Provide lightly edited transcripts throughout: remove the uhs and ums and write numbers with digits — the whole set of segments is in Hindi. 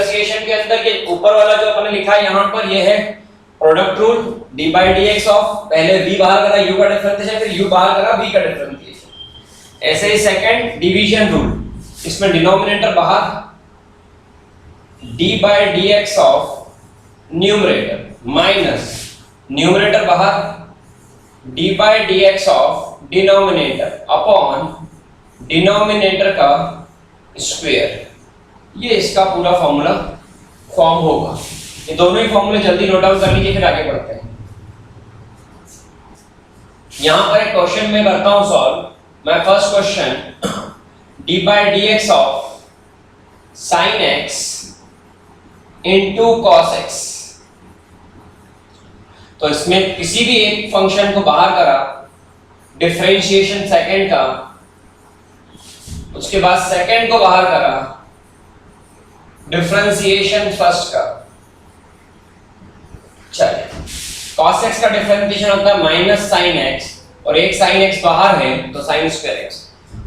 डिफरेंशिएशन के अंदर ये ऊपर वाला जो अपने लिखा है यहाँ पर ये है product rule, D by d x of, पहले v बाहर करा u का डिफरेंशिएशन, फिर u बाहर करा v का डिफरेंशिएशन। ऐसे ही सेकंड डिवीजन रूल, इसमें डिनोमिनेटर बाहर d by d x of numerator minus numerator बाहर d by d x of denominator upon denominator का स्क्वायर। ये इसका पूरा फॉर्मूला फॉर्म होगा। ये दोनों ही फॉर्मूले जल्दी नोट डाउन कर लीजिए, फिर आगे बढ़ते हैं। यहां पर एक क्वेश्चन मैं करता हूं solve. My first question d by d x of sin x into cos x। तो इसमें किसी भी एक फंक्शन को बाहर करा, डिफरेंशिएशन सेकंड का, उसके बाद सेकंड को बाहर करा, डिफरेंशिएशन फर्स्ट का। चलिए, cos x का डिफरेंशिएशन होता है माइनस sin x, और एक sin x बाहर है तो sin स्क्वायर x,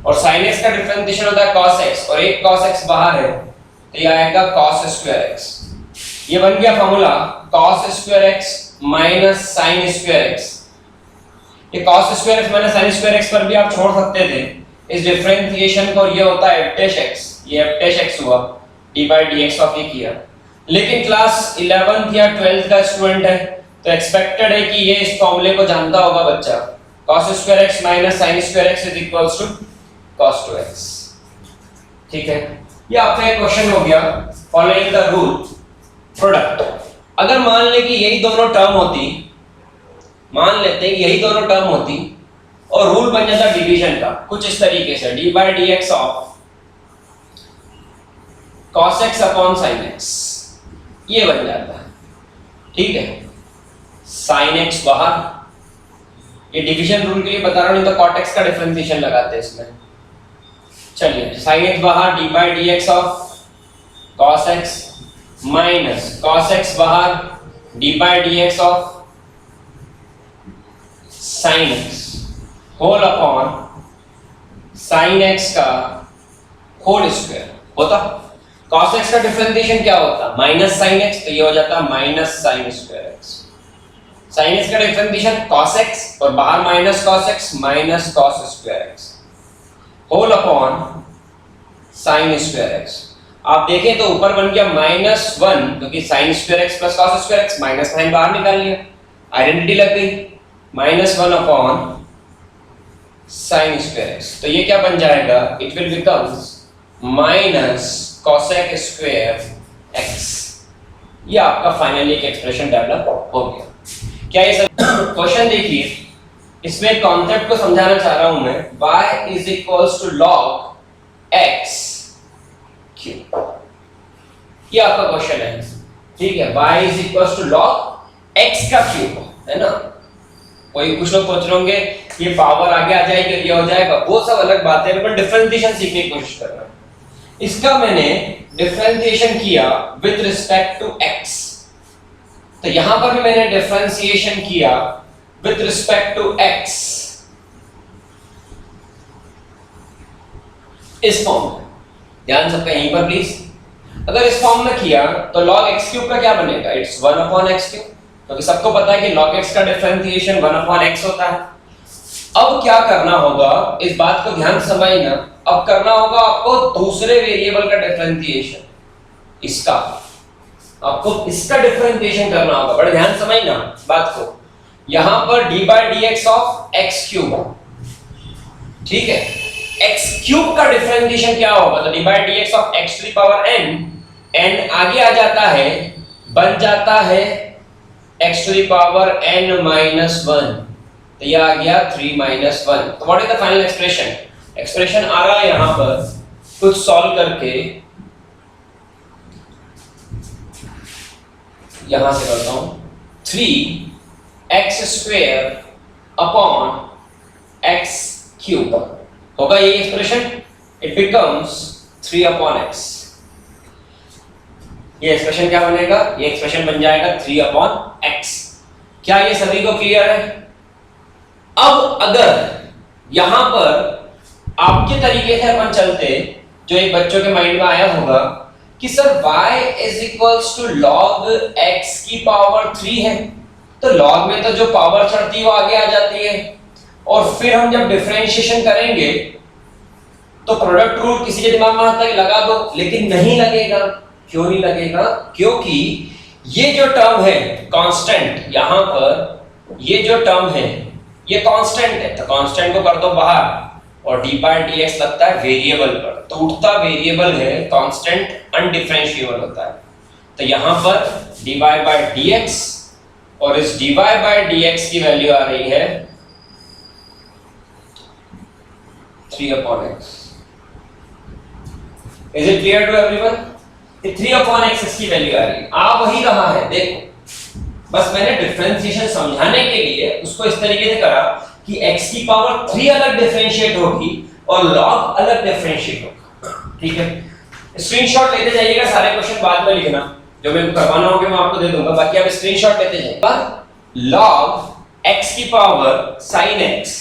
और sin x का डिफरेंशिएशन होता है cos x, और एक cos x बाहर है तो ये आएगा cos स्क्वायर x। ये बन गया formula cos square x minus sin square x। ये cos square x minus sin square x पर भी आप छोड़ सकते थे इस डिफरेंशिएशन को, ये होता है f डैश x, ये f डैश x हुआ, d बाई dx ऑफ ये किया। लेकिन क्लास 11th या 12th का स्टूडेंट है तो एक्सपेक्टेड है कि ये इस फॉर्मूले को जानता होगा बच्चा, cos square x minus sin square x is equals to cos 2x। ठीक है, ये आपका एक क्वेश्चन हो गया फॉलोइंग द रूल प्रोडक्ट। अगर मान ले कि यही दोनों टर्म होती, मान लेते हैं यही दोनों टर्म होती और रूल बन जाता डिवीजन का कुछ इस तरीके से, d by d x of cos x upon sin x, ये बन जाता है। ठीक है, sin x बाहर, ये डिवीजन रूल के लिए बता रहा हूं, नहीं तो cot x का डिफरेंशिएशन लगाते हैं इसमें। चलिए, sin x बाहर, d by d x of cos x minus cos x बाहर, d by d x of sin x whole upon sin x का होल स्क्वायर होता। cos x का डिफरेंशिएशन क्या होता? माइनस sin x, तो ये हो जाता minus sin square x। sin x का डिफरेंशिएशन cos x और बाहर minus cos x minus cos square x whole upon sin square x। आप देखें तो ऊपर बन गया -1, क्योंकि sin square x plus cos square x, minus sine बाहर निकाल लिया, आइडेंटिटी लग गई, -1 अपॉन sin स्क्वायर x। तो ये क्या बन जाएगा? It will becomes minus cosec square x। ये आपका फाइनली एक एक्सप्रेशन डेवलप हो गया। क्या ये सब क्वेश्चन देखिए, इसमें कॉन्सेप्ट को समझाना चाह रहा हूं मैं। y is equals to log x cube, ये आपका क्वेश्चन है। ठीक है, y is equals to log x का क्यूब, है ना। कोई कुछ लोग सोच रहे होंगे ये पावर आगे आ जाएगी, ये हो जाएगा, वो सब अलग बात है। अपन डिफरेंशिएशन सीखने की कोशिश कर रहे हैं। इसका मैंने डिफरेंशिएशन किया विद रिस्पेक्ट टू x, तो यहां पर भी मैंने डिफरेंशिएशन किया विद रिस्पेक्ट टू x इस फॉर्म में। ध्यान सबका यहीं पर प्लीज। अगर इस फॉर्म में किया तो log x क्यूब का क्या बनेगा? इट्स 1 अपॉन x क्यूब, क्योंकि सबको पता है कि log x का डिफरेंशिएशन 1 अपॉन x होता है। अब क्या करना होगा, इस बात को ध्यान से समझना। अब करना होगा आपको दूसरे वेरिएबल का डिफरेंशिएशन, इसका आपको इसका डिफरेंशिएशन करना होगा। बड़े ध्यान से समझना बात को। यहां पर d by d x of x cube, ठीक है, x क्यूब का डिफरेंशिएशन क्या होगा? तो d by d x of x to the power n, n आगे आ जाता है, बन जाता है x to the power n minus 1, तो ये आ गया 3 माइनस 1। तो what is the final expression? Expression आ रहा है यहां पर, कुछ सॉल्व करके यहां से करता हूं, 3x square upon x cube होगा ये expression. It becomes 3 upon x। ये एक्सप्रेशन क्या बनेगा? ये एक्सप्रेशन बन जाएगा 3 अपॉन x। क्या ये सभी को क्लियर है? अब अगर यहां पर आपके तरीके से अपन चलते, जो एक बच्चों के माइंड में आया होगा कि sir y is equals to log x की पावर 3 है, तो log में तो जो पावर चढ़ती है वो आगे आ जाती है, और फिर हम जब डिफरेंशिएशन करेंगे तो प्रोडक्ट रूल किसी के दिमाग में आता है लगा दो, लेकिन नहीं लगेगा। क्यों नहीं लगेगा? क्योंकि ये जो टर्म है कांस्टेंट, यहां पर ये जो टर्म है ये कांस्टेंट है, तो कांस्टेंट को कर दो बाहर और dy बाय dx लगता है वेरिएबल पर, तो उठता वेरिएबल है, कांस्टेंट अनडिफरेंशिएबल होता है, तो यहां पर dy बाय dx और इस dy बाय dx की वैल्यू आ रही है 3/x। Is it clear to everyone? 3/x इसकी वैल्यू आ रही है, आ वही रहा है। देखो बस मैंने डिफरेंशिएशन समझाने के लिए उसको इस तरीके से करा कि x की पावर 3 अलग डिफरेंशिएट होगी और log अलग डिफरेंशिएट होगा। ठीक है, स्क्रीनशॉट लेते जाइएगा, सारे क्वेश्चन बाद में लिखना, जो मैं करवाना होगा मैं आपको दे दूंगा, बाकी आप स्क्रीनशॉट लेते जाइएगा। log x की पावर sin x,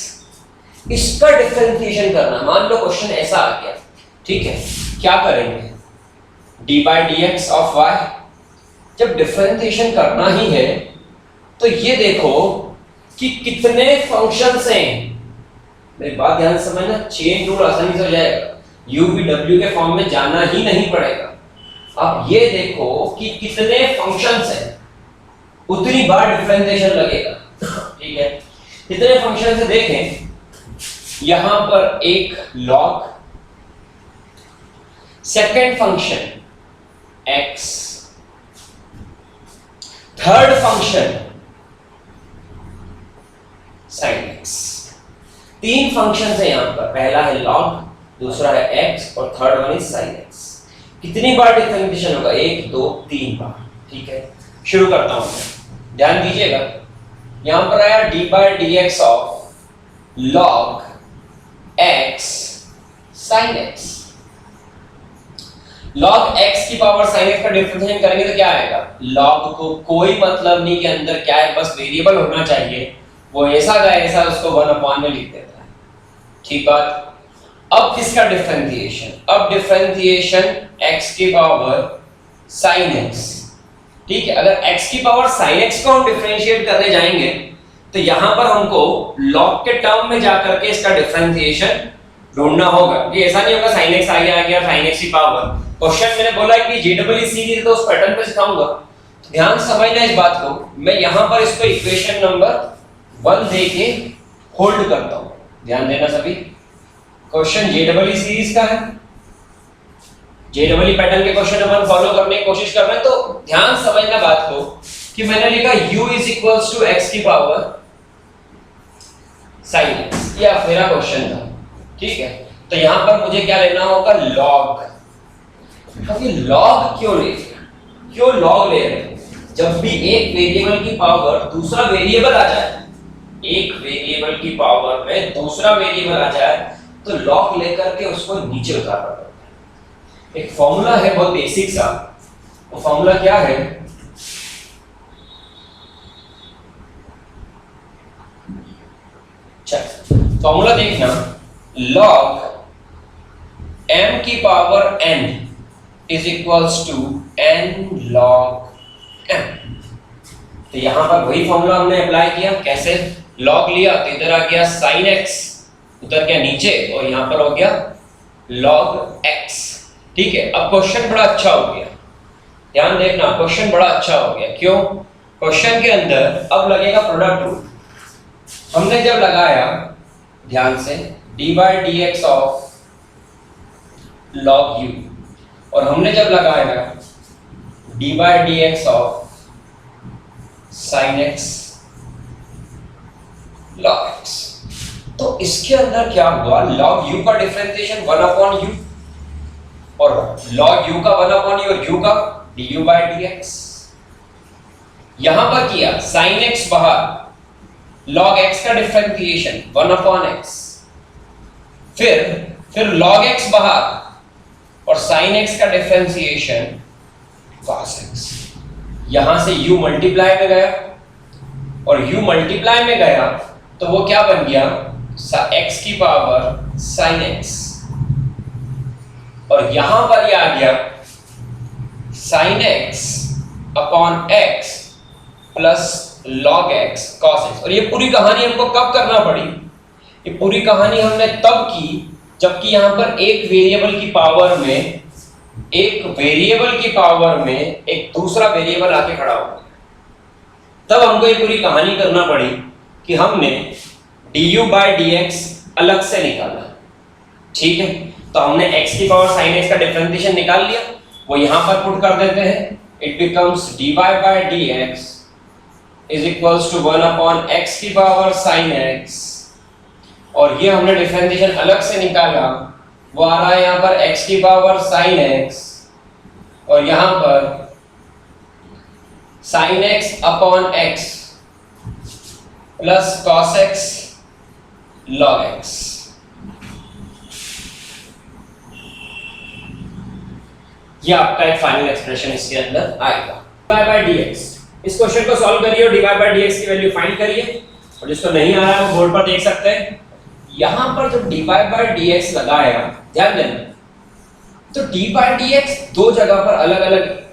इसका डिफरेंशिएशन करना। मान लो क्वेश्चन ऐसा आ गया, ठीक है, क्या करेंगे? dy by dx of y, जब डिफरेंशिएशन करना ही है तो ये देखो कि कितने फंक्शंस हैं। मेरी बात ध्यान से समझना, चेन रूल आसानी से हो जाएगा, u v w के फॉर्म में जाना ही नहीं पड़ेगा। अब ये देखो कि कितने फंक्शंस हैं, उतनी बार डिफरेंशिएशन लगेगा। ठीक है, कितने फंक्शंस है देखें, यहां पर एक log, second function x, third function sin x, तीन फंक्शंस है यहां पर, पहला है log, दूसरा है x और third one is sin x। कितनी बार डिफरेंशिएशन होगा? 1 2 3 बार। ठीक है, शुरू करता हूं मैं, ध्यान दीजिएगा। यहां पर आया dy by dx of log x sin x। log x की पावर sin x का डिफरेंशिएशन करेंगे तो क्या आएगा? log को कोई मतलब नहीं कि अंदर क्या है, बस वेरिएबल होना चाहिए, वो ऐसा का ऐसा उसको 1 में लिख देता है। ठीक बात। अब किसका डिफरेंशिएशन? अब डिफरेंशिएशन x की पावर sin x। ठीक है, अगर x की पावर sin x को हम डिफरेंशिएट करने जाएंगे तो यहां पर हमको log के टर्म में जाकर के इसका डिफरेंशिएशन ढूंढना होगा। ये ऐसा नहीं होगा sin x आ गया sin x की पावर। क्वेश्चन मैंने बोला कि JEE सीरीज तो उस पैटर्न पे सिखाऊंगा, ध्यान समझना इस बात को। मैं यहां पर इसको इक्वेशन नंबर 1 देके होल्ड करता हूं, ध्यान देना सभी। क्वेश्चन JEE सीरीज का है, JEE पैटर्न के क्वेश्चन अपन फॉलो करने की कोशिश कर रहे हैं, तो ध्यान समझना बात को कि मैंने लिखा u is equals to x की पावर sin x, ये मेरा क्वेश्चन था। ठीक है, तो यहां पर मुझे क्या लेना होगा? log। अब ये log क्यों ले रहे हैं? क्यों log ले रहे हैं? जब भी एक वेरिएबल की पावर दूसरा वेरिएबल आ जाए, एक वेरिएबल की पावर में दूसरा वेरिएबल आ जाए तो log लेकर के उसको नीचे उतारना पड़ता है। एक फॉर्मूला है बहुत बेसिक सा, वो फॉर्मूला क्या है? चल फॉर्मूला देखना, log m की power n is equals to n log m। तो यहां पर वही फॉर्मूला हमने अप्लाई किया। कैसे? log लिया तो इधर आ गया sin x, उधर गया नीचे और यहां पर हो गया log x। ठीक है, अब क्वेश्चन बड़ा अच्छा हो गया, ध्यान देखना, क्वेश्चन बड़ा अच्छा हो गया। क्यों? क्वेश्चन के अंदर अब लगेगा प्रोडक्ट रूल। हमने जब लगाया, ध्यान से, dy by dx of log u, और हमने जब लगाया dy by dx of sin x log x, तो इसके अंदर क्या हुआ? log u का डिफरेंशिएशन 1/u और log u का 1/u और u का du बाय dx। यहां पर किया sin x बाहर, log x का डिफरेंशिएशन 1/x, फिर log x बाहर और sin x का डिफरेंशिएशन cos x। यहां से u मल्टीप्लाई में गया और u मल्टीप्लाई में गया तो वो क्या बन गया? x की पावर sin x, और यहां पर ये आ गया sine x upon x plus log x cos x. और ये पूरी कहानी हमको कब करना पड़ी? ये पूरी कहानी हमने तब की जबकि यहां पर एक वेरिएबल की पावर में एक दूसरा वेरिएबल आके खड़ा हो गया। तब हमको ये पूरी कहानी करना पड़ी कि हमने du बाय dx अलग से निकाला। ठीक है, तो हमने x की पावर sin x का डिफरेंशिएशन निकाल लिया, वो यहां पर पुट कर देते हैं। It becomes dy by dx is equals to 1 upon x की पावर sin x। और ये हमने डिफरेंशिएशन अलग से निकाला, वो आ रहा है यहां पर x की पावर sin x और यहां पर sin x upon x plus cos x log x। ये आपका एक फाइनल एक्सप्रेशन इसके अंदर आएगा। dy बाय dx, इस क्वेश्चन को सॉल्व करिए और dy बाय dx की वैल्यू फाइंड करिए। और जिसको नहीं आ रहा है वो बोर्ड पर देख सकते हैं। यहां पर जो dy बाय dx लगाया, ध्यान देना, तो dy बाय dx दो जगह पर अलग अलग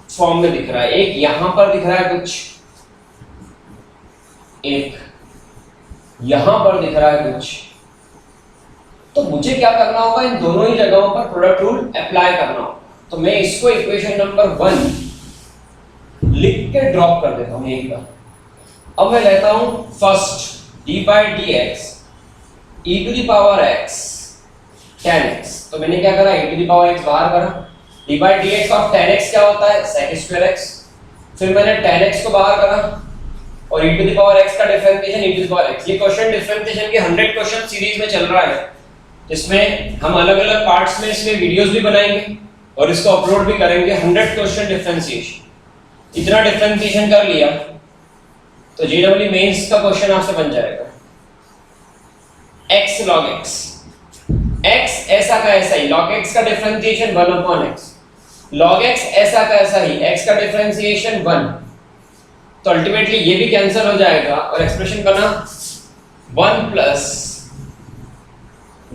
फॉर्म में दिख रहा है। एक यहां पर दिख रहा है कुछ, एक यहां पर दिख रहा है कुछ। तो मुझे क्या करना होगा, इन दोनों ही जगहों पर प्रोडक्ट रूल अप्लाई करना होगा। तो मैं इसको इक्वेशन नंबर 1 लिख के ड्रॉप कर देता हूं एक बार। अब मैं लेता हूं first dy by dx e to the power x tan x। तो मैंने क्या करा, e to the power x बाहर करा। dy by dx of tan x क्या होता है, sec स्क्वायर x। फिर मैंने tan x को बाहर करा और e to the power x का differentiation e to the power x। ये क्वेश्चन डिफरेंशिएशन के 100 क्वेश्चन सीरीज में चल रहा है, जिसमें हम अलग अलग पार्ट्स में इसमें वीडियोस भी बनाएंगे और इसको अपलोड भी करेंगे। 100 क्वेश्चन डिफरेंशिएशन, इतना डिफरेंशिएशन कर लिया तो जेडब्ल्यू मेंस का क्वेश्चन आपसे बन जाएगा। x log x, x ऐसा का ऐसा ही, log x का differentiation 1 upon x, log x ऐसा का ऐसा ही, x का डिफरेंशिएशन 1। तो अल्टीमेटली ये भी कैंसिल हो जाएगा और एक्सप्रेशन बना 1 प्लस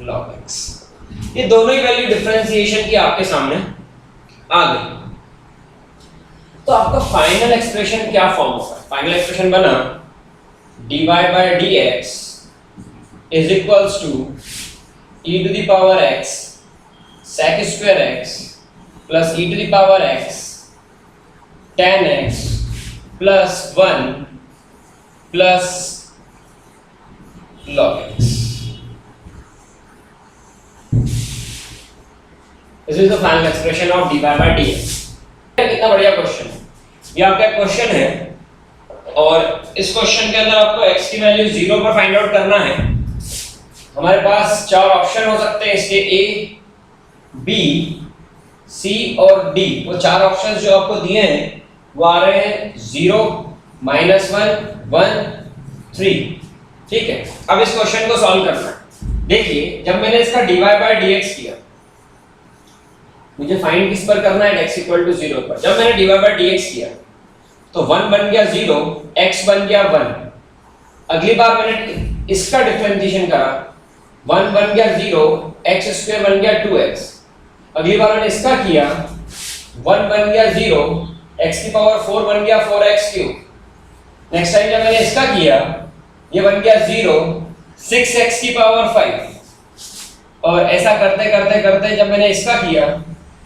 log x। ये दोनों ही वैल्यू डिफरेंशिएशन की आपके सामने आ गई। तो आपका फाइनल एक्सप्रेशन क्या फॉर्म होगा? फाइनल एक्सप्रेशन बना dy by dx is equals to e to the power x sec square x plus e to the power x tan x plus 1 plus log x। This is the final expression of dy by dx। कितना बढ़िया क्वेश्चन है। ये आपका क्वेश्चन है और इस क्वेश्चन के अंदर आपको x की वैल्यू 0 पर फाइंड आउट करना है। हमारे पास चार ऑप्शन हो सकते हैं इसके, a, b, c और d। वो चार ऑप्शंस जो आपको दिए हैं वो आ रहे हैं 0, -1, 1, 3। ठीक है, अब इस क्वेश्चन को सॉल्व करना है। देखिए, जब मैंने इसका dy बाय dx किया, मुझे फाइंड किस पर करना है, x इक्वल टू 0 पर। जब मैंने dy बाय dx किया तो 1 बन गया 0, x बन गया 1। अगली बार मैंने इसका डिफरेंशिएशन करा, 1 बन गया 0, x स्क्वायर बन गया 2x। अगली बार मैंने इसका किया, 1 बन गया 0, x की पावर 4 बन गया 4x क्यूब। नेक्स्ट टाइम जब मैंने इसका किया, ये बन गया 0, 6x की पावर 5। और ऐसा करते करते करते जब मैंने इसका किया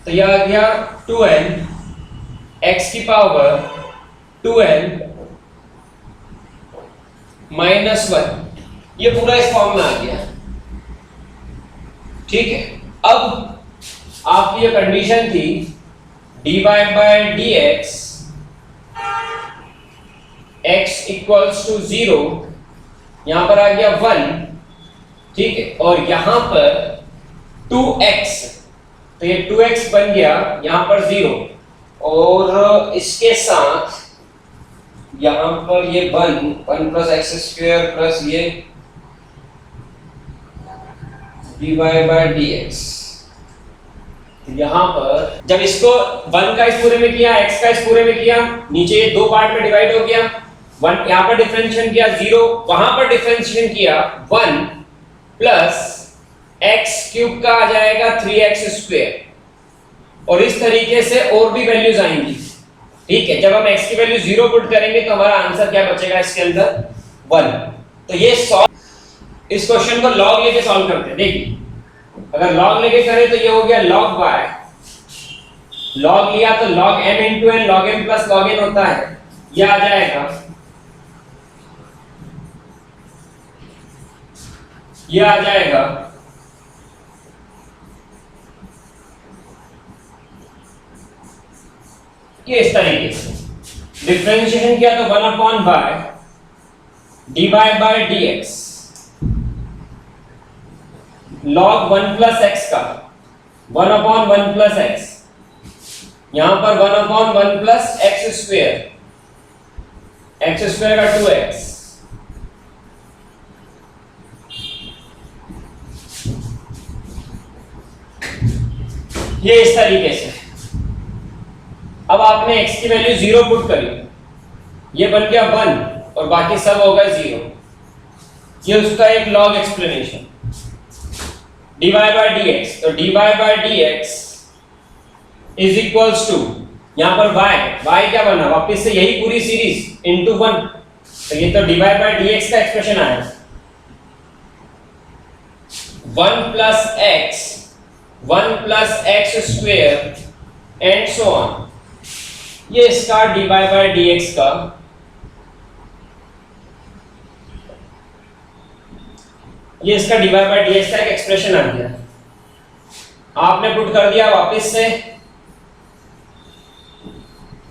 तो यह आ गया 2n x की पावर 2n -1। ये पूरा इस फॉर्म में आ गया। ठीक है, अब आपकी ये कंडीशन थी dy by dx x equals to 0, यहां पर आ गया 1। ठीक है, और यहां पर 2x, तो ये 2x बन गया यहां पर 0 और इसके साथ यहां पर ये 1 प्लस एक्स स्क्वायर प्लस ये dy बाय dx। यहां पर जब इसको 1 का इस पूरे में किया, x का इस पूरे में किया, नीचे ये दो पार्ट में डिवाइड हो गया। 1 यहां पर डिफरेंशिएशन किया 0, वहां पर डिफरेंशिएशन किया 1 प्लस x क्यूब का आ जाएगा 3x स्क्वायर। और इस तरीके से और भी वैल्यूज आएंगी। ठीक है, जब हम x की वैल्यू 0 पुट करेंगे तो हमारा आंसर क्या बचेगा इसके अंदर 1। तो ये इस क्वेश्चन को log लेके सॉल्व करते हैं। देखिए अगर log लेके करें तो ये हो गया log y, log लिया तो log m into n, log m plus log n होता है, ये आ जाएगा, ये आ जाएगा ये इस तरीके से डिफरेंशिएशन किया तो 1 upon y dy by dx log 1 plus x का 1 अपॉन 1 plus x, यहां पर 1 upon 1 plus x square, x square का 2x, ये इस तरीके से। अब आपने x की वैल्यू 0 पुट करी, ये बन गया 1 और बाकी सब हो गए 0। ये उसका एक log explanation. dy by dx, तो dy by dx is equals to, यहां पर y क्या बना, वापस से यही पूरी सीरीज इनटू 1, तो ये तो dy by dx का एक्सप्रेशन आया, 1 plus x square and so on. ये इसका dy by dx का dy by dx का एक एक्सप्रेशन आ गया। आपने पुट कर दिया वापस से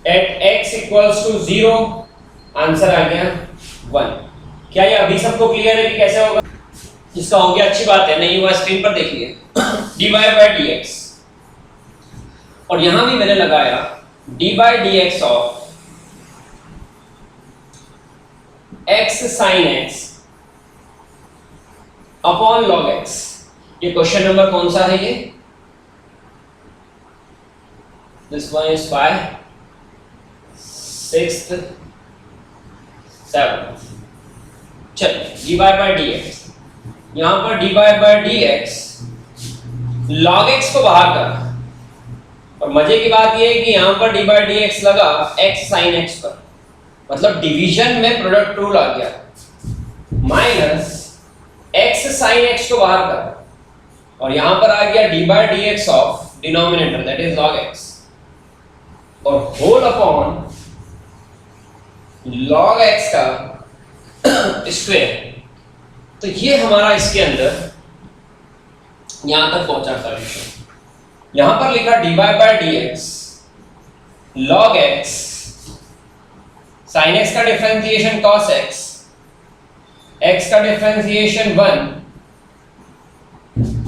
at x equals to 0, answer आ गया 1। क्या ये अभी सबको क्लियर है कि कैसे होगा? इसका हो गया, अच्छी बात है, नहीं हुआ स्क्रीन पर देखिए dy by dx, और यहां भी मैंने लगाया dy by dx of x sin x upon log x। ये क्वेश्चन नंबर कौन सा है? ये this one is 5, 6th, 7th। चलिए dy by dx, यहां पर dy by dx log x को बाहर कर, और मजे की बात यह है कि यहां पर dy by dx लगा x sin x पर, मतलब डिवीजन में प्रोडक्ट रूल आ गया, माइनस x sin x को बाहर कर, और यहां पर आ गया dy by dx of denominator that is log x, और होल अपॉन log x का स्क्वायर। तो ये हमारा इसके अंदर यहां तक पहुंचा सॉल्यूशन। यहां पर लिखा dy by dx log x sin x का डिफरेंशिएशन cos x, x का differentiation 1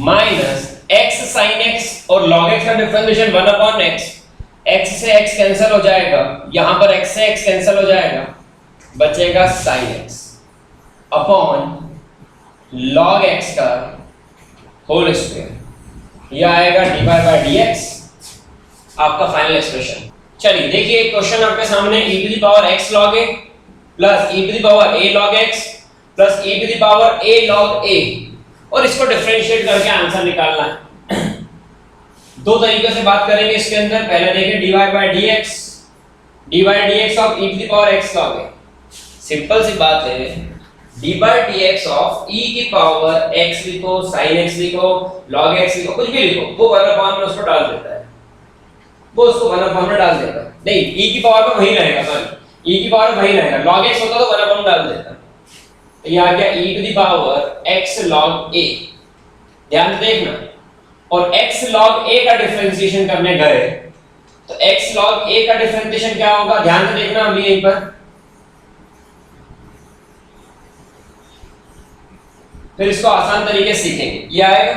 minus x sin x और log x का डिफरेंशिएशन 1 अपॉन x, x से x कैंसिल हो जाएगा, यहां पर x से x कैंसिल हो जाएगा, बचेगा sin x upon log x का होल स्क्वायर। यह आएगा dy by dx आपका फाइनल एक्सप्रेशन। चलिए देखिए क्वेश्चन आपके सामने e to the power x log a plus e to the power a log x plus e to the power a log a, और इसको डिफरेंशिएट करके आंसर निकालना है। दो तरीकों से बात करेंगे इसके अंदर। पहले देखिए dy by dx of e to the power x log a। Simple सी बात है, dy by dx of e की पावर x लिखो, sin x लिखो, log x लिखो, कुछ भी लिखो, वो 1 अपॉन में उसको डाल देता है, वो उसको 1 अपॉन में डाल देता है। नहीं, e की पावर में वही रहेगा, सॉरी e की पावर में वही रहेगा, log x होता तो 1 अपॉन में डाल देता। तो ये आ गया e to the power x log a, ध्यान से देखना। और x log a का डिफरेंशिएशन करने गए तो x log a का डिफरेंशिएशन क्या होगा, ध्यान से देखना अभी यहीं पर। फिर इसको आसान तरीके से सीखेंगे। ये आएगा,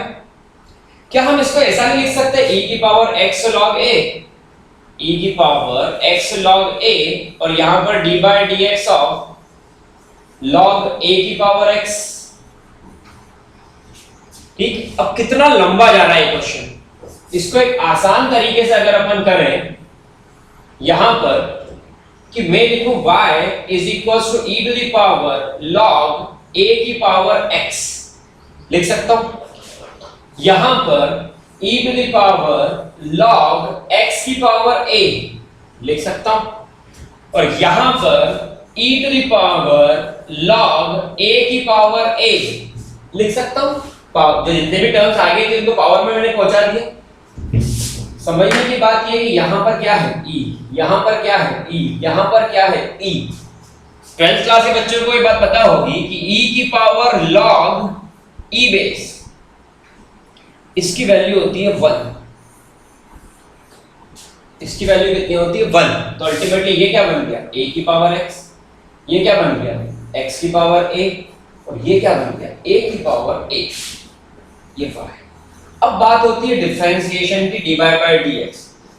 क्या हम इसको ऐसा नहीं लिख सकते e की power x log a, e की पावर x log a, और यहां पर d by dx of log a की पावर x। ठीक, अब कितना लंबा जा रहा है क्वेश्चन, इसको एक आसान तरीके से अगर अपन करें, यहां पर कि मैं लिखूं y is equals to e to the power log a की पावर x, लिख सकता हूं। यहां पर e to the power log x की पावर a लिख सकता हूं, और यहां पर e to the power log a की पावर a लिख सकता हूं। जो जितने भी टर्म्स आगे थे उनको पावर में मैंने पहुंचा दिया। समझने की बात ये है कि यहां पर क्या है e, यहां पर क्या है e, यहां पर क्या है e। 12th क्लास के बच्चों को ये बात पता होगी कि e की पावर log e बेस, इसकी वैल्यू होती है 1, इसकी वैल्यू कितनी होती है 1। तो अल्टीमेटली ये क्या बन गया a की पावर x, ये क्या बन गया x की पावर a, और ये क्या बन गया a की पावर a, ये y। अब बात होती है डिफरेंशिएशन की dy by dx।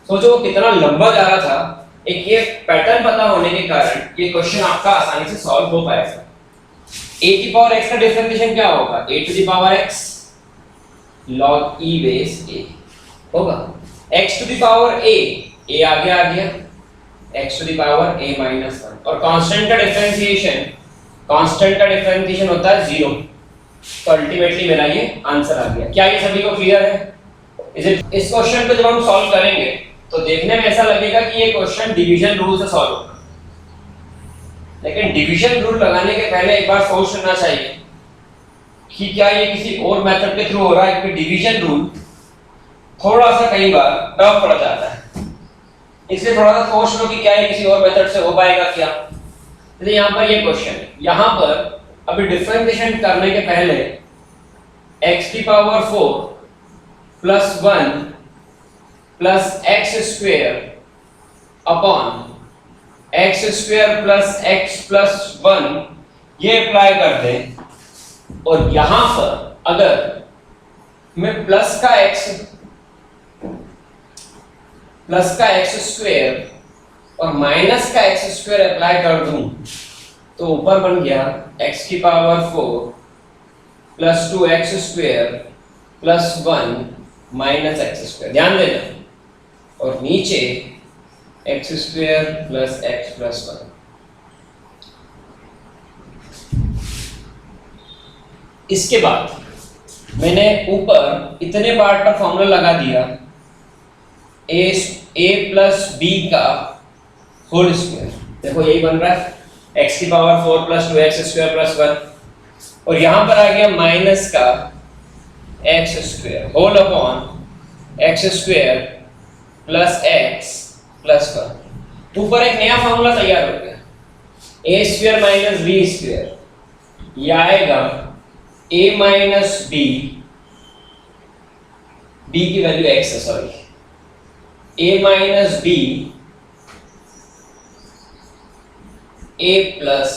सोचो वो कितना लंबा जा रहा था, एक ये पैटर्न पता होने के कारण ये क्वेश्चन आपका आसानी से सॉल्व हो पाएगा। a की पावर x का डिफरेंशिएशन क्या होगा, a to the power x log e base a होगा, x to the power a आगे आ गया x to the power a minus 1, और कांस्टेंट का डिफरेंशिएशन होता है 0। तो अल्टीमेटली मेरा ये आंसर आ गया। क्या ये सभी को क्लियर है? इस क्वेश्चन को जब हम सॉल्व करेंगे तो देखने में ऐसा लगेगा कि ये क्वेश्चन डिवीजन रूल से सॉल्व होगा, लेकिन डिवीजन रूल लगाने के पहले एक बार सोच लेना चाहिए कि क्या ये किसी और मेथड के थ्रू हो रहा है, क्योंकि डिवीजन रूल थोड़ा सा कई बार टफ पड़ जाता है, इसलिए थोड़ा सा सोच लो कि क्या ये किसी और मेथड से हो पाएगा क्या। जैसे यहाँ पर ये क्वेश्चन है, यहाँ पर अभी डिफरेंशिएशन करने के पहले x की power 4 plus 1 plus x square upon x square plus x plus 1 ये अप्लाई कर दें, और यहां पर अगर मैं प्लस का एक्स स्क्वायर और माइनस का एक्स स्क्वायर अप्लाई कर दूं तो ऊपर बन गया x की power 4 plus 2x square plus 1 minus x square, ध्यान देना, और नीचे x square plus x plus 1। इसके बाद मैंने ऊपर इतने पार्ट का फॉर्मूला लगा दिया a प्लस b का होल स्क्वायर, देखो यही बन रहा है x की power 4 plus 2x square plus 1, और यहां पर आ गया माइनस का x square whole upon x square plus x plus 1। ऊपर एक नया फॉर्मूला तैयार हो गया, a square minus b square, यह आएगा a माइनस b की वैल्यू x है, sorry a minus b a plus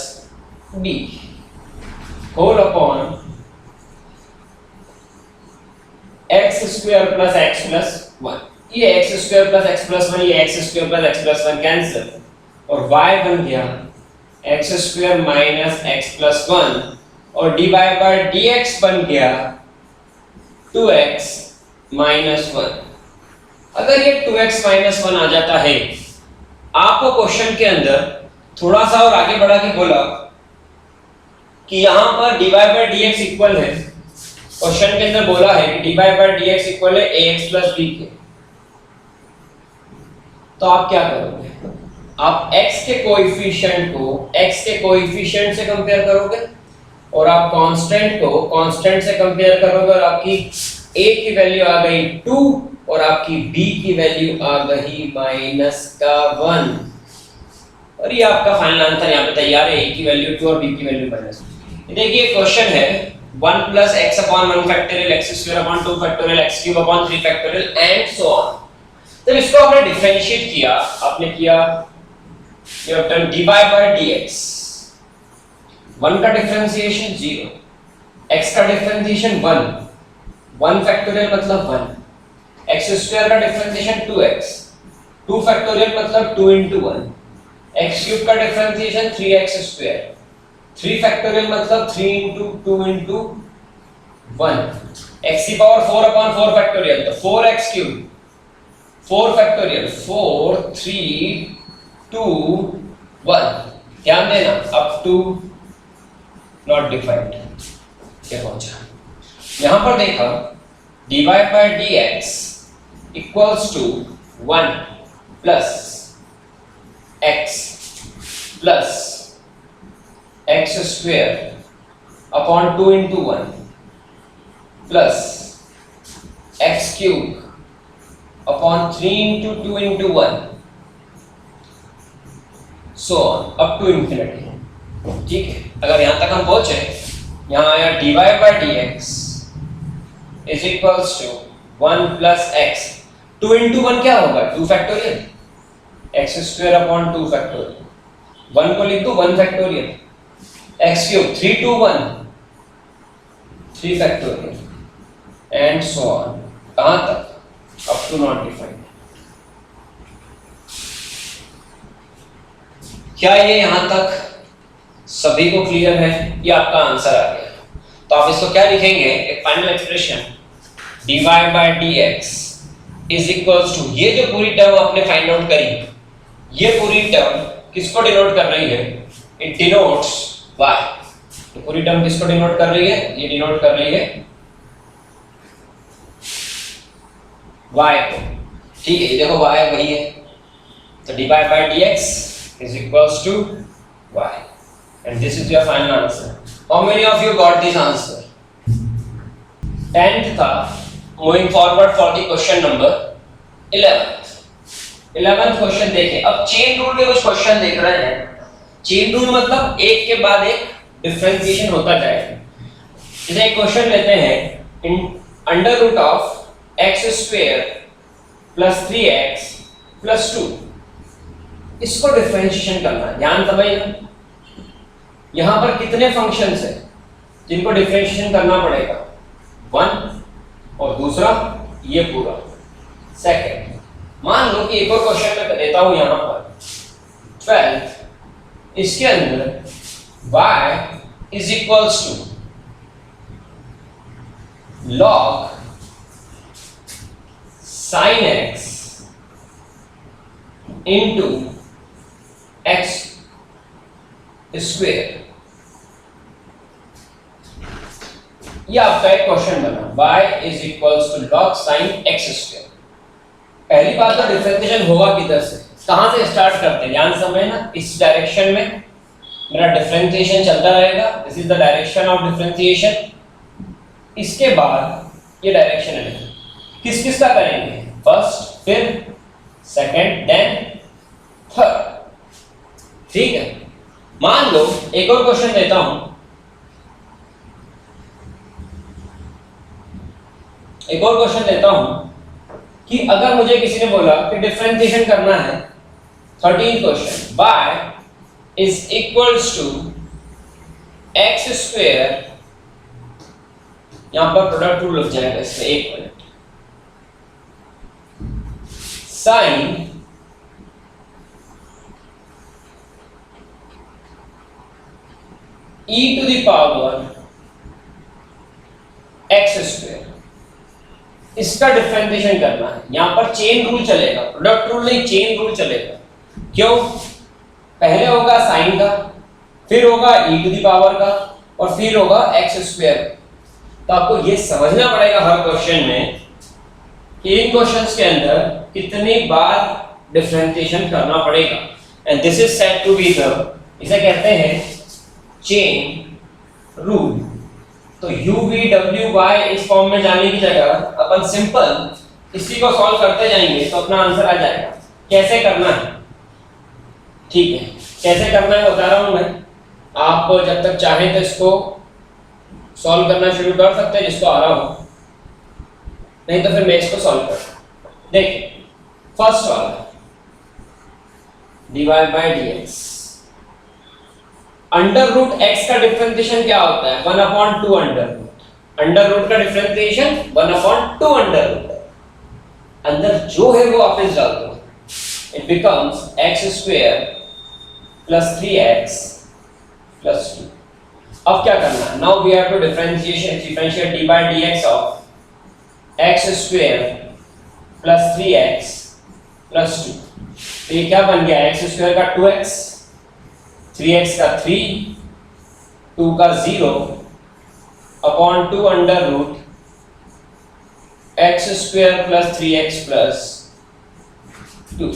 b whole upon x square plus x plus 1। ये x square plus x plus 1, ये x square plus x plus 1 cancel, और y बन गया x square minus x plus 1, और dy बाय dx बन गया 2x माइनस 1। अगर ये 2x माइनस 1 आ जाता है, आपको क्वेश्चन के अंदर थोड़ा सा और आगे बढ़ा के बोला कि यहां पर dy बाय dx इक्वल है, क्वेश्चन के अंदर बोला है कि dy बाय dx इक्वल है ax प्लस b के, तो आप क्या करोगे? आप x के कोएफिशिएंट को x के कोएफिशिएंट से कंपेयर करोगे, और आप कांस्टेंट को कांस्टेंट से कंपेयर करोगे, और आपकी a की वैल्यू आ गई 2 और आपकी b की वैल्यू आ गई माइनस का 1, और ये आपका फाइनल आंसर यहाँ पे तैयार है, a की वैल्यू 2 और b की वैल्यू माइनस। देखिए क्वेश्चन है 1 plus x upon 1 factorial x square upon 2 factorial x cube upon 3 factorial and so on. जब इसको आपने डिफरेंशिएट किया, आपने किया you have done dy by dx, 1 का डिफरेंशिएशन 0, x का डिफरेंशिएशन 1, 1 फैक्टोरियल मतलब 1, x स्क्वायर का डिफरेंशिएशन 2x, 2 फैक्टोरियल मतलब 2 into 1, x क्यूब का डिफरेंशिएशन 3x स्क्वायर, 3 फैक्टोरियल मतलब 3 into 2 into 1, x की पावर 4 upon 4 फैक्टोरियल तो 4x क्यूब, 4 फैक्टोरियल 4 3 2 1। ध्यान देना अप टू नॉट डिफाइंड क्या पहुंचा। यहां पर देखा dy by dx equals to 1 plus x plus x square upon 2 into 1 plus x cube upon 3 into 2 into 1 so up to infinity. ठीक है, अगर यहां तक हम पहुंचे, यहां आया dy by dx is equals to 1 plus x, 2 into 1 क्या होगा 2 factorial, x square upon 2 factorial, 1 को लिख दो 1 factorial, x cube 3 two 1 3 factorial and so on, कहां तक अप टू नॉट डिफाइंड। क्या ये यहां तक सभी को क्लियर है? ये आपका आंसर आ गया। तो आप इसको क्या लिखेंगे, एक final expression dy by dx is equals to, ये जो पूरी टर्म आपने फाइंड आउट करी, ये पूरी टर्म किसको डिनोट कर रही है, इट डिनोट्स y। तो पूरी टर्म किसको डिनोट कर रही है, ये डिनोट कर रही है y को। ठीक है, देखो y वही है, तो dy by dx is equals to y and this is your final answer. How many of you got this answer? 10th था। Moving forward for the question number 11th 11th question देखें। अब चेन रूल के कुछ क्वेश्चन देख रहे हैं। चेन रूल मतलब एक के बाद एक डिफरेंशिएशन होता जाएगा। जैसे एक क्वेश्चन लेते हैं, in under root of x square plus 3x plus 2, इसको डिफरेंशिएशन करना है। ध्यान समझिए, यहां पर कितने फंक्शंस हैं जिनको डिफरेंशिएशन करना पड़ेगा, 1 और दूसरा ये पूरा। सेकंड, मान लो कि एक और क्वेश्चन मैं देता हूं यहां पर 12, इसके अंदर y is equals to log sin x into x square, ये आपका एक क्वेश्चन बना, y is equals to log sin x square. पहली बात तो डिफरेंशिएशन होगा किधर से, कहां से स्टार्ट करते हैं, ध्यान समझना। इस डायरेक्शन में मेरा डिफरेंशिएशन चलता रहेगा, this is the direction of differentiation. इसके बाद ये डायरेक्शन है, किस किस का करेंगे, फर्स्ट, फिर सेकंड, देन थर्ड। ठीक है, मान लो एक और क्वेश्चन देता हूं, एक और क्वेश्चन देता हूं कि अगर मुझे किसी ने बोला कि डिफरेंशिएशन करना है, 13th question, y is equals to x square, यहां पर प्रोडक्ट रूल लग जाएगा इसमें, एक minute, sine e to the power x square, इसका डिफरेंशिएशन करना है। यहां पर चेन रूल चलेगा, प्रोडक्ट रूल नहीं, चेन रूल चलेगा। क्यों, पहले होगा साइन का, फिर होगा e टू द पावर का, और फिर होगा एक्स स्क्वेयर। तो आपको ये समझना पड़ेगा हर क्वेश्चन में कि इन क्वेश्चंस के अंदर कितनी बार डिफरेंशिएशन करना पड़ेगा, and this is said to be the, इसे कहते हैं चेन रूल। तो u v w y इस फॉर्म में जाने की जगह अपन सिंपल इसी को सॉल्व करते जाएंगे तो अपना आंसर आ जाएगा। कैसे करना है, ठीक है, कैसे करना है बता रहा हूं मैं। आप जब तक चाहें तो इसको सॉल्व करना शुरू कर सकते हैं जिसको आ रहा हो, नहीं तो फिर मैं इसको सॉल्व कर। देखिए, फर्स्ट वाला dy by dx, under root x का डिफरेंशिएशन क्या होता है, 1/2 अंडर रूट। अंडर रूट का डिफरेंशिएशन 1/2 अंडर रूट। अंदर जो है वो वापस डाल दो, it becomes x square plus 3x plus 2। अब क्या करना है, now we have to differentiate dy by dx of x square plus 3x plus 2। तो ये क्या बन गया, x स्क्वायर का 2x, 3x का 3, 2 का 0 upon 2 under root x square plus 3x plus 2,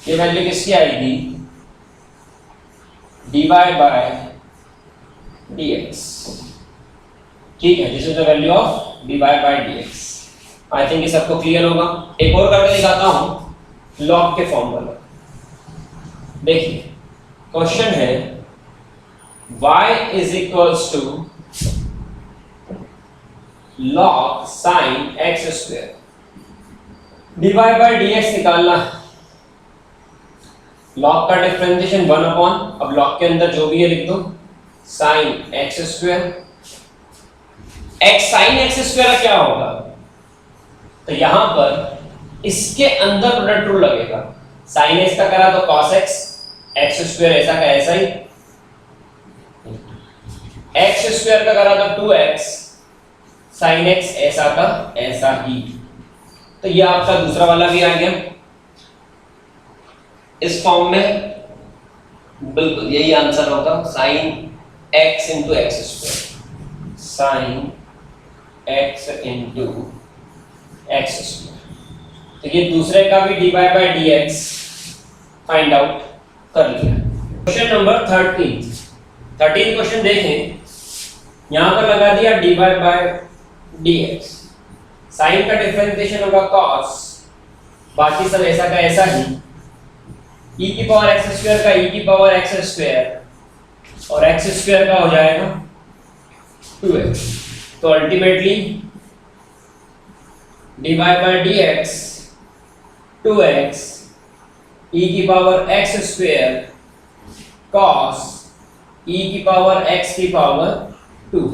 ये वैल्यू किसकी आएगी, dy बाय dx। ठीक है, this is the value of dy by dx। I think ये सबको क्लियर होगा। एक और करके दिखाता हूं लॉग के फॉर्म वाला। देखिए क्वेश्चन है y is equals to log sin x square, dy by dx निकालना। log का डिफरेंशिएशन 1 अपॉन, अब log के अंदर जो भी है लिख दो, sin x square. x sin x square क्या होगा, तो यहां पर इसके अंदर प्रोडक्ट रूल लगेगा। sin x का करा तो cos x, x स्क्वायर ऐसा का ऐसा ही, x स्क्वायर का करा तो 2x sin x ऐसा का ऐसा ही। तो ये आपका दूसरा वाला भी आ गया इस फॉर्म में, बिल्कुल यही आंसर होगा, sin x into x square, sin x into x square. तो ये दूसरे का भी dy by dx find out कर लिया। क्वेश्चन नंबर 13 क्वेश्चन देखें, यहां पर लगा दिया dy by dx, साइन का डिफरेंशिएशन होगा cos, बाकी सब ऐसा का ऐसा ही, e की पावर x स्क्वायर का e की पावर x स्क्वायर और x स्क्वायर का हो जाएगा 2x। तो ultimately dy by dx 2x e की power x square cos e की पावर x की पावर 2।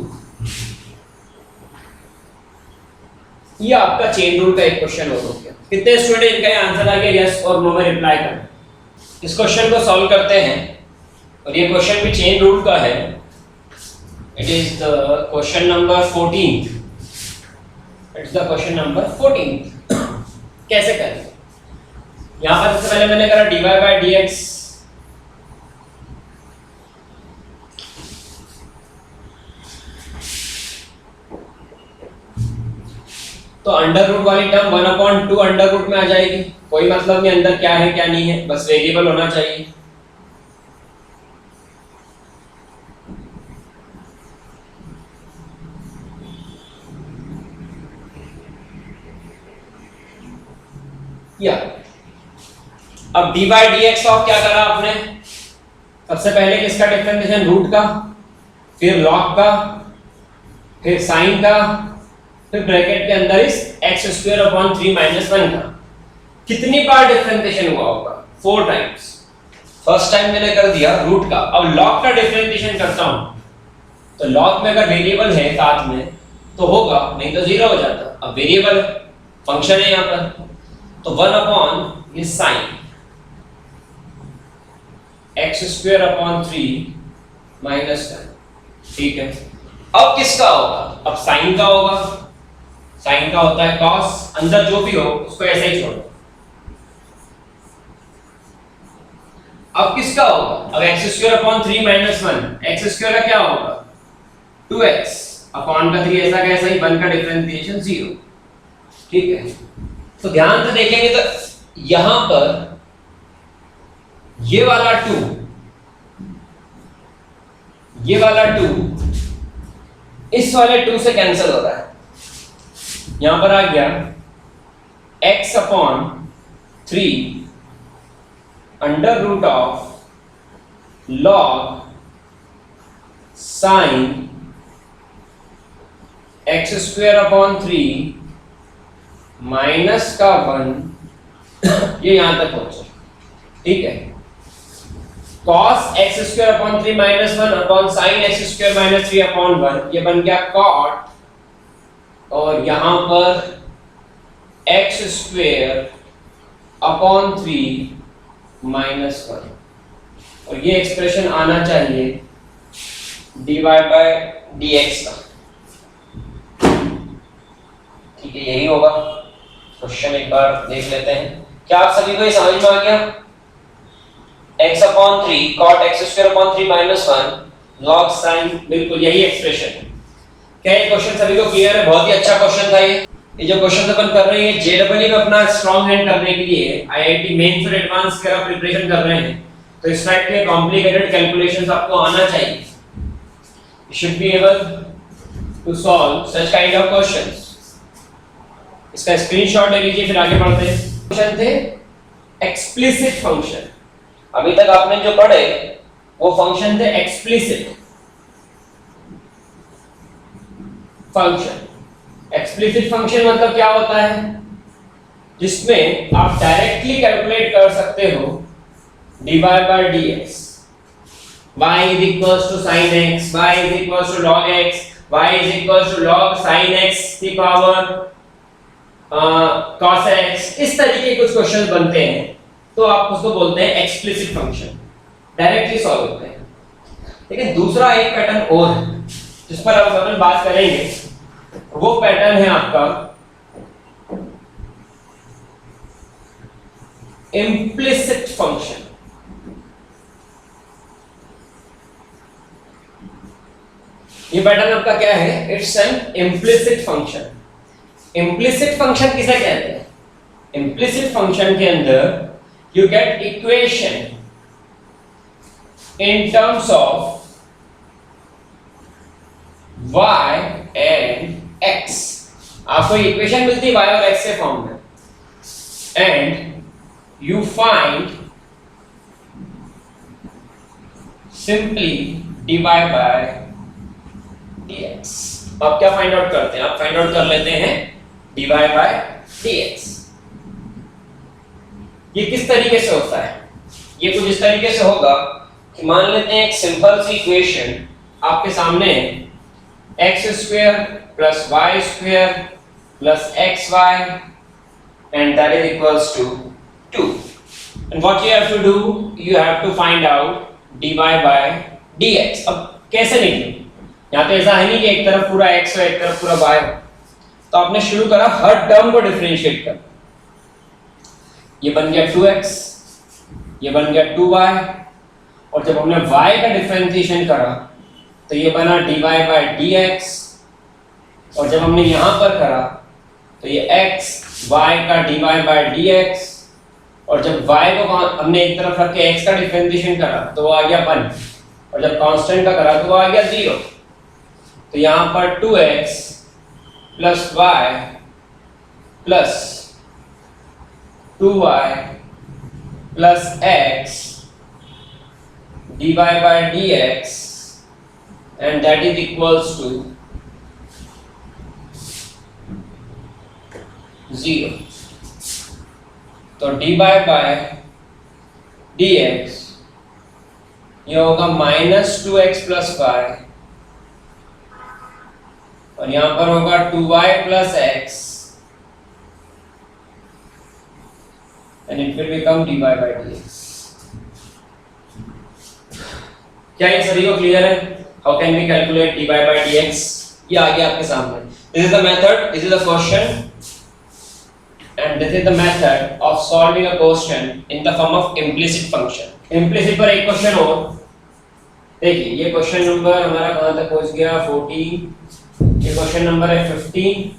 ये आपका चेन रूल का एक क्वेश्चन हो गया। कितने स्टूडेंट इनका आंसर आ गया यस और नो में रिप्लाई करें। इस क्वेश्चन को सॉल्व करते हैं और ये क्वेश्चन भी चेन रूल का है। It is the question number 14। It's the question number 14। कैसे करें, यहां पर सबसे पहले मैंने करा dy by dx, तो अंडर रूट वाली टर्म 1/2 अंडर रूट में आ जाएगी। कोई मतलब नहीं अंदर क्या है क्या नहीं है, बस वेरिएबल होना चाहिए। या अब dy by dx ऑफ क्या करा आपने, सबसे पहले किसका डिफरेंशिएशन, रूट का, फिर लॉग का, फिर साइन का, फिर ब्रैकेट के अंदर इस x स्क्वायर अपॉन 3 माइनस 1 का। कितनी बार डिफरेंशिएशन हुआ होगा, 4 टाइम्स। फर्स्ट टाइम मैंने कर दिया रूट का, अब लॉग का डिफरेंशिएशन करता हूं तो लॉग में अगर वेरिएबल है साथ में तो होगा, नहीं तो 0 हो जाता। अब वेरिएबल फंक्शन है यहां पर, तो 1 अपॉन ये sine x square upon 3 minus 1। ठीक है, अब किसका होगा, अब साइन का होगा। साइन का होता है cos, अंदर जो भी हो उसको ऐसे ही छोड़ो। अब किसका होगा, अब x square upon 3 minus 1, x square का क्या होगा 2x अपॉन का 3 ऐसा कैसा ही, 1 का डिफरेंशिएशन 0। ठीक है, तो ध्यान से देखेंगे तो यहां पर ये वाला 2, ये वाला 2 इस वाले 2 से कैंसिल हो रहा है। यहां पर आ गया x upon 3 under root of log sine x square upon 3 minus का 1 ये यहां तक पहुंचे। ठीक है, cos x square upon 3 minus 1 upon sin x square minus 3 upon 1, ये बन गया cot, और यहां पर x स्क्वायर अपॉन 3 माइनस 1, और ये एक्सप्रेशन आना चाहिए dy by dx का। ठीक है, यही होगा। क्वेश्चन एक बार देख लेते हैं। क्या आप सभी को ये समझ में आ गया, x upon 3 cot x square upon 3 minus 1 log sin, बिल्कुल यही एक्सप्रेशन। क्या ये क्वेश्चन सभी को क्लियर है? बहुत ही अच्छा क्वेश्चन था ये। ये जो क्वेश्चन अपन कर रहे हैं जेडब्ल्यू में अपना स्ट्रांग हैंड करने के लिए आईआईटी मेंस और एडवांस का प्रिपरेशन कर रहे हैं, तो इस टाइप के कॉम्प्लिकेटेड कैलकुलेशंस आपको आना चाहिए। You should be able to solve such kind of questions. इसका स्क्रीनशॉट ले लीजिए, फिर आगे बढ़ते हैं। क्वेश्चन थे एक्सप्लिसिट फंक्शन। अभी तक आपने जो पढ़े वो फंक्शन थे एक्सप्लिसिट फंक्शन। एक्सप्लिसिट फंक्शन मतलब क्या होता है? जिसमें आप डायरेक्टली कैलकुलेट कर सकते हो dy by dx, y is equals to sin x, y is equals to log x, y is equals to log sin x की पावर cos x। इस तरीके के कुछ क्वेश्चन बनते हैं तो आप उसको बोलते हैं एक्सप्लिसिट फंक्शन, डायरेक्टली सॉल्व होते हैं। लेकिन दूसरा एक पैटर्न और है जिस पर अब अपन बात करेंगे, वो पैटर्न है आपका इम्प्लिसिट फंक्शन। ये पैटर्न आपका क्या है? It's an implicit function. Implicit function किसे कहते हैं? इम्प्लिसिट फंक्शन के अंदर you get equation in terms of y and x। आपको इक्वेशन मिलती है y और x के फॉर्म में, and you find simply dy by dx। आप क्या फाइंड आउट करते हैं? आप फाइंड आउट कर लेते हैं dy by dx। ये किस तरीके से होता है? ये कुछ इस तरीके से होगा कि मान लेते हैं एक सिंपल सी इक्वेशन आपके सामने है, x square plus y square plus xy and that is equals to 2, and what you have to do, you have to find out dy by dx। अब कैसे निकले? यहाँ तो ऐसा है नहीं कि एक तरफ पूरा x हो एक तरफ पूरा y हो, तो आपने शुरू करा हर टर्म को डिफरेंशिएट कर। ये बन गया 2x, ये बन गया 2y, और जब हमने y का डिफरेंशिएशन करा तो ये बना dy by dx, और जब हमने यहां पर करा तो ये x y का dy by dx, और जब y को हमने एक तरफ रख के x का डिफरेंशिएशन करा तो वो आ गया 1, और जब कांस्टेंट का करा तो वो आ गया 0। तो यहां पर 2x plus y plus 2y plus x dy by dx, and that is equals to 0। तो dy by dx ये होगा माइनस 2x प्लस y, और यहां पर होगा 2y plus x, and it will become dy by dx। क्या ये सभी को क्लियर है? How can we calculate dy by dx? ये आ गया आपके सामने। This is the method, this is the question, and this is the method of solving a question in the form of implicit function। implicit पर एक क्वेश्चन और देखिए, ये क्वेश्चन नंबर हमारा कहाँ तक पहुँच गया? 14। ये क्वेश्चन नंबर है 15,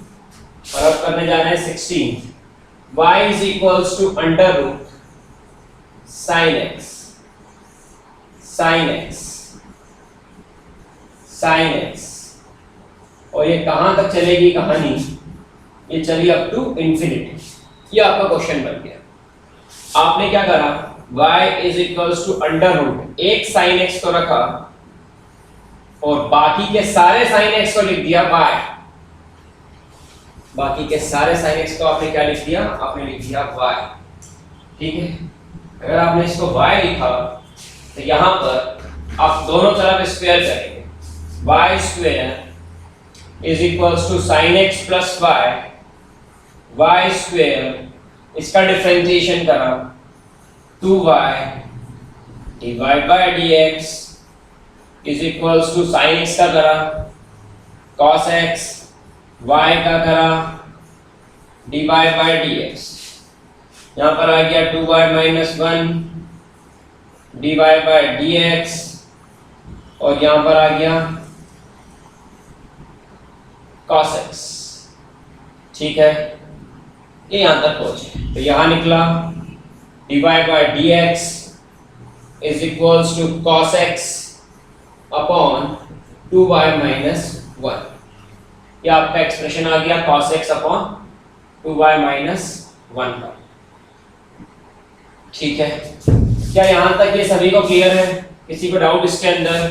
और अब करने जा रहे हैं 16। y is equals to under root sin x sin x, और ये कहां तक चलेगी कहानी? ये चली अप टू इंफिनिटी। ये आपका क्वेश्चन बन गया। आपने क्या करा? y is equals to under root एक sin x को रखा और बाकी के सारे sin x को लिख दिया y। बाकी के सारे sin x को आपने क्या लिख दिया? आपने लिख दिया y। ठीक है, अगर आपने इसको y लिखा तो यहां पर आप दोनों तरफ स्क्वायर करेंगे। y square is equals to sin x plus y square, इसका डिफरेंशिएशन करा 2y dy by dx is equals to sin x का करा cos x, y का करा dy by dx। यहाँ पर आ गया 2y minus 1 dy by dx, और यहाँ पर आ गया cos x। ठीक है, ये यहां तक पहुंचे तो यहां निकला dy by dx is equals to cos x upon 2y minus 1। ये आपका एक्सप्रेशन आ गया cos x upon 2y minus 1 का। ठीक है, क्या यहां तक ये सभी को क्लियर है? किसी को डाउट इसके अंदर?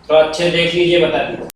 थोड़ा अच्छे देख लीजिए, बता दीजिए।